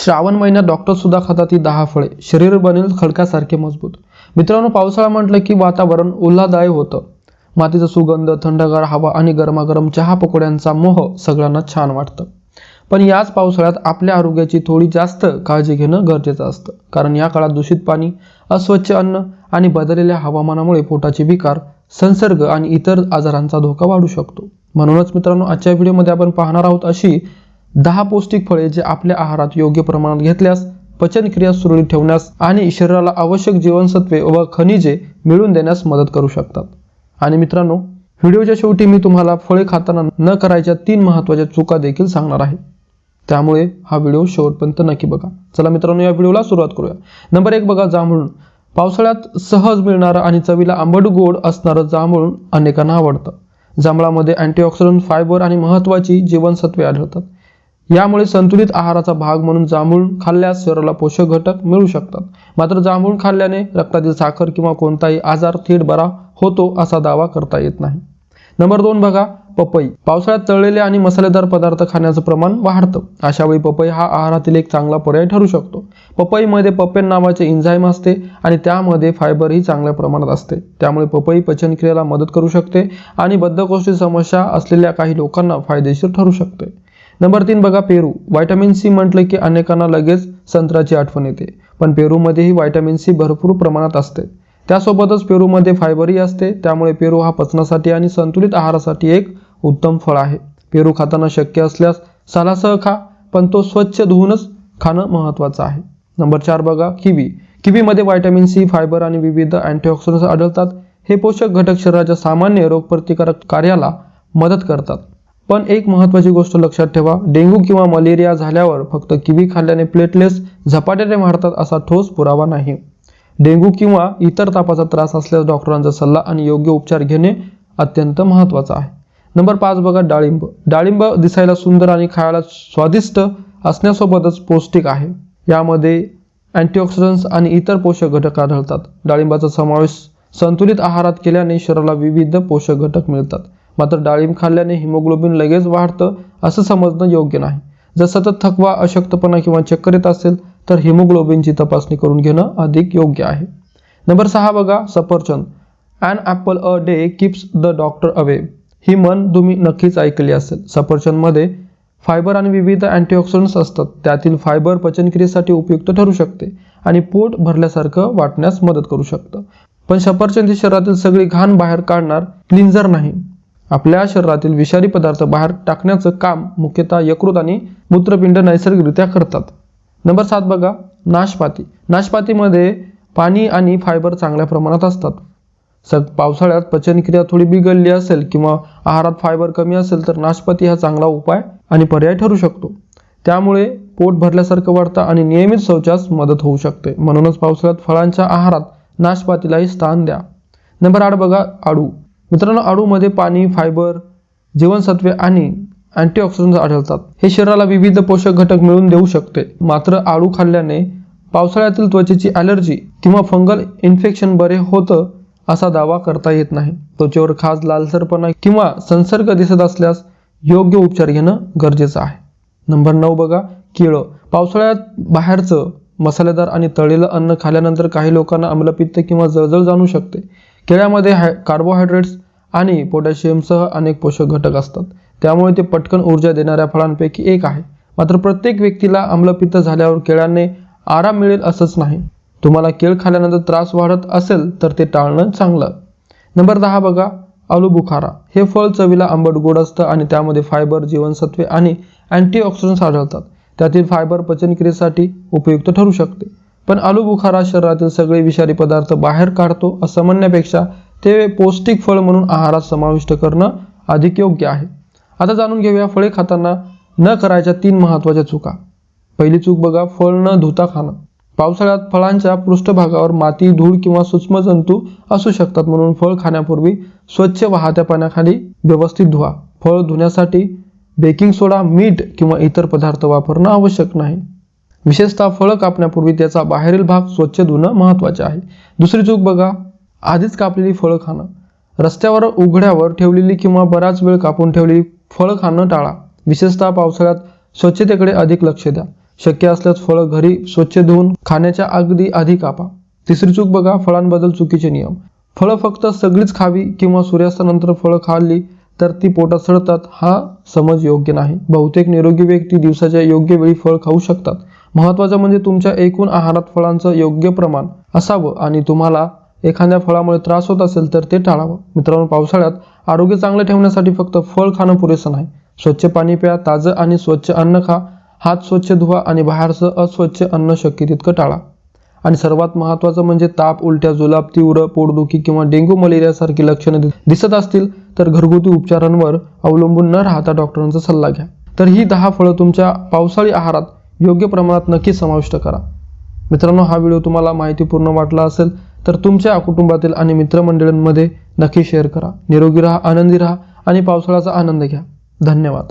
श्रावण महिन्यात डॉक्टर सुद्धा खातात ही 10 फळे, शरीर बनेल खडकासारखे मजबूत. मित्रांनो, पावसाळा म्हटलं की वातावरण उल्हादायी होतं. मातीचा सुगंध, थंडगार हवा आणि गरमागरम चहा पकोड्यांचा मोह सगळ्यांना छान वाटतं. पण याच पावसाळ्यात आपल्या आरोग्याची थोडी जास्त काळजी घेणं गरजेचं असतं. कारण या काळात दूषित पाणी, अस्वच्छ अन्न आणि बदललेल्या हवामानामुळे पोटाचे विकार, संसर्ग आणि इतर आजारांचा धोका वाढू शकतो. म्हणूनच मित्रांनो, आजच्या व्हिडिओमध्ये आपण पाहणार आहोत अशी 10 पौष्टिक फळे जे आपल्या आहारात योग्य प्रमाणात घेतल्यास पचनक्रिया सुरळीत ठेवण्यास आणि शरीराला आवश्यक जीवनसत्वे व खनिजे मिळवून देण्यास मदत करू शकतात. आणि मित्रांनो, व्हिडिओच्या शेवटी मी तुम्हाला फळे खाताना न करायच्या 3 महत्त्वाच्या चुका देखील सांगणार आहे. त्यामुळे हा व्हिडिओ शेवटपर्यंत नक्की बघा. चला मित्रांनो, या व्हिडिओला सुरुवात करूया. नंबर 1 बघा, जांभूळ. पावसाळ्यात सहज मिळणारं आणि चवीला आंबट गोड असणारं जांभूळ अनेकांना आवडतं. जांभळामध्ये अँटीऑक्सिडंट, फायबर आणि महत्त्वाची जीवनसत्वे आढळतात. यामुळे संतुलित आहाराचा भाग म्हणून जांभूळ खाल्ल्यास शरीराला पोषक घटक मिळू शकतात. मात्र जांभूळ खाल्ल्याने रक्तातील साखर किंवा कोणताही आजार थेट बरा होतो असा दावा करता येत नाही. नंबर 2 बघा, पपई. पावसाळ्यात तळलेले आणि मसालेदार पदार्थ खाण्याचं प्रमाण वाढतं. अशावेळी पपई हा आहारातील एक चांगला पर्याय ठरू शकतो. पपईमध्ये पपेन नावाचे एन्झाईम असते आणि त्यामध्ये फायबरही चांगल्या प्रमाणात असते. त्यामुळे पपई पचनक्रियेला मदत करू शकते आणि बद्धकोष्ठी समस्या असलेल्या काही लोकांना फायदेशीर ठरू शकते. नंबर 3 बघा, पेरू. व्हिटॅमिन सी म्हटलं की अनेकांना लगेच संत्र्याची आठवण येते. पण पेरूमध्येही व्हिटॅमिन सी भरपूर प्रमाणात असते. त्यासोबतच पेरूमध्ये फायबरही असते. त्यामुळे पेरू हा पचनासाठी आणि संतुलित आहारासाठी एक उत्तम फळ आहे. पेरू खाताना शक्य असल्यास सालासह खा, पण तो स्वच्छ धुवूनच खाणं महत्त्वाचं आहे. नंबर 4 बघा, किवी. किवीमध्ये व्हिटॅमिन सी, फायबर आणि विविध अँटीऑक्सिडंट्स आढळतात. हे पोषक घटक शरीराच्या सामान्य रोगप्रतिकारक कार्याला मदत करतात. पण एक महत्त्वाची गोष्ट लक्षात ठेवा, डेंग्यू किंवा मलेरिया झाल्यावर फक्त किवी खाल्ल्याने प्लेटलेट्स झपाट्याने वाढतात असा ठोस पुरावा नाही. डेंग्यू किंवा इतर तापाचा त्रास असल्यास डॉक्टरांचा सल्ला आणि योग्य उपचार घेणे अत्यंत महत्त्वाचं आहे. नंबर 5 बघा, डाळिंब. डाळिंब दिसायला सुंदर आणि खायला स्वादिष्ट असण्यासोबतच पौष्टिक आहे. यामध्ये अँटीऑक्सिडंट्स आणि इतर पोषक घटक आढळतात. डाळिंबाचा समावेश संतुलित आहारात केल्याने शरीराला विविध पोषक घटक मिळतात. मात्र डाळिंब खाल्ल्याने हिमोग्लोबिन लगेच वाढतं असं समजणं योग्य नाही. जर सतत थकवा, अशक्तपणा किंवा चक्कर येत असेल तर हिमोग्लोबिनची तपासणी करून घेणं अधिक योग्य आहे. नंबर 6 बघा, सफरचंद. An apple a day keeps the doctor away. ही म्हण तुम्ही नक्कीच ऐकली असेल. सफरचंदमध्ये फायबर आणि विविध अँटीऑक्सिडंट्स असतात. त्यातील फायबर पचनक्रियेसाठी उपयुक्त ठरू शकते आणि पोट भरल्यासारखं वाटण्यास मदत करू शकतं. पण सफरचंद ही शरीरातील सगळी घाण बाहेर काढणार क्लिन्झर नाही. आपल्या शरीरातील विषारी पदार्थ बाहेर टाकण्याचं काम मुख्यतः यकृत आणि मूत्रपिंड नैसर्गिकरित्या करतात. नंबर 7 बघा, नाशपाती. नाशपातीमध्ये पाणी आणि फायबर चांगल्या प्रमाणात असतात. पावसाळ्यात पचनक्रिया थोडी बिघडली असेल किंवा आहारात फायबर कमी असेल तर नाशपाती हा चांगला उपाय आणि पर्याय ठरू शकतो. त्यामुळे पोट भरल्यासारखं वाटतं आणि नियमित शौचास मदत होऊ शकते. म्हणूनच पावसाळ्यात फळांच्या आहारात नाशपातीलाही स्थान द्या. नंबर 8 बघा, आळू. मित्रांनो, आळूमध्ये पाणी, फायबर, जीवनसत्वे आणि अँटीऑक्सिडंट्स आढळतात. हे शरीराला विविध पोषक घटक मिळवून देऊ शकते. मात्र आळू खाल्ल्याने पावसाळ्यातील त्वचेची ॲलर्जी किंवा फंगल इन्फेक्शन बरे होतं असा दावा करता येत नाही. त्वचेवर खास लालसरपणा किंवा संसर्ग दिसत असल्यास योग्य उपचार घेणं गरजेचं आहे. नंबर 9 बघा, केळं. पावसाळ्यात बाहेरचं मसालेदार आणि तळलेलं अन्न खाल्ल्यानंतर काही लोकांना आम्लपित्त किंवा जळजळ जाणवू शकते. केळ्यामध्ये कार्बोहायड्रेट्स आणि पोटॅशियमसह अनेक पोषक घटक असतात. त्यामुळे ते पटकन ऊर्जा देणाऱ्या फळांपैकी एक आहे. मात्र प्रत्येक व्यक्तीला आम्लपित्त झाल्यावर केळ्याने आराम मिळेल असंच नाही. तुम्हाला केळ खाल्ल्यानंतर त्रास वाढत असेल तर ते टाळणं चांगलं. नंबर 10 बघा, आलूबुखारा. हे फळ चवीला आंबट गोड असतं आणि त्यामध्ये फायबर, जीवनसत्वे आणि अँटीऑक्सिडंट्स आढळतात. त्यातील फायबर पचनक्रियेसाठी उपयुक्त ठरू शकते. पण आलूबुखारा शरीरातील सगळे विषारी पदार्थ बाहेर काढतो असं म्हणण्यापेक्षा ते पौष्टिक फळ म्हणून आहारात समाविष्ट करणं अधिक योग्य आहे. आता जाणून घेऊया फळे खाताना न करायच्या 3 महत्त्वाच्या चुका. पहिली चूक बघा, फळ न धुता खाणं. पावसाळ्यात फळांच्या पृष्ठभागावर माती, धूळ किंवा सूक्ष्म जंतू असू शकतात. म्हणून फळ खाण्यापूर्वी स्वच्छ वाहत्या पाण्याखाली व्यवस्थित धुवा. फळ धुण्यासाठी बेकिंग सोडा, मीठ किंवा इतर पदार्थ वापरणं आवश्यक नाही. विशेषतः फळं कापण्यापूर्वी त्याचा बाहेरील भाग स्वच्छ धुणं महत्त्वाचे आहे. दुसरी चूक बघा, आधीच कापलेली फळं खाणं. रस्त्यावर उघड्यावर ठेवलेली किंवा बराच वेळ कापून ठेवलेली फळं खाणं टाळा. विशेषतः पावसाळ्यात स्वच्छतेकडे अधिक लक्ष द्या. शक्य असल्यास फळं घरी स्वच्छ धुवून खाण्याच्या अगदी आधी कापा. तिसरी चूक बघा, फळांबद्दल चुकीचे नियम. फळं फक्त सगळीच खावी किंवा सूर्यास्तानंतर फळं खाल्ली तर ती पोटात सडतात, हा समज योग्य नाही. बहुतेक निरोगी व्यक्ती दिवसाच्या योग्य वेळी फळ खाऊ शकतात. महत्त्वाचं म्हणजे तुमच्या एकूण आहारात फळांचं योग्य प्रमाण असावं आणि तुम्हाला एखाद्या फळामुळे त्रास होत असेल तर ते टाळावं. मित्रांनो, पावसाळ्यात आरोग्य चांगलं ठेवण्यासाठी फक्त फळ खाणं पुरेसं नाही. स्वच्छ पाणी प्या, ताजं आणि स्वच्छ अन्न खा, हात स्वच्छ धुवा आणि बाहेरचं अस्वच्छ अन्न शक्य तितकं टाळा. आणि सर्वात महत्त्वाचं म्हणजे ताप, उलट्या, जुलाब, तीव्र पोटदुखी किंवा डेंग्यू मलेरियासारखी लक्षणं दिसत असतील तर घरगुती उपचारांवर अवलंबून न राहता डॉक्टरांचा सल्ला घ्या. तर ही 10 फळं तुमच्या पावसाळी आहारात योग्य प्रमाणात नक्की समाविष्ट करा. मित्रांनो, हा व्हिडिओ तुम्हाला माहितीपूर्ण वाटला असेल तर तुमच्या कुटुंबातील आणि मित्रमंडळींमध्ये नक्की शेअर करा. निरोगी राहा, आनंदी राहा आणि पावसाळ्याचा आनंद घ्या. धन्यवाद.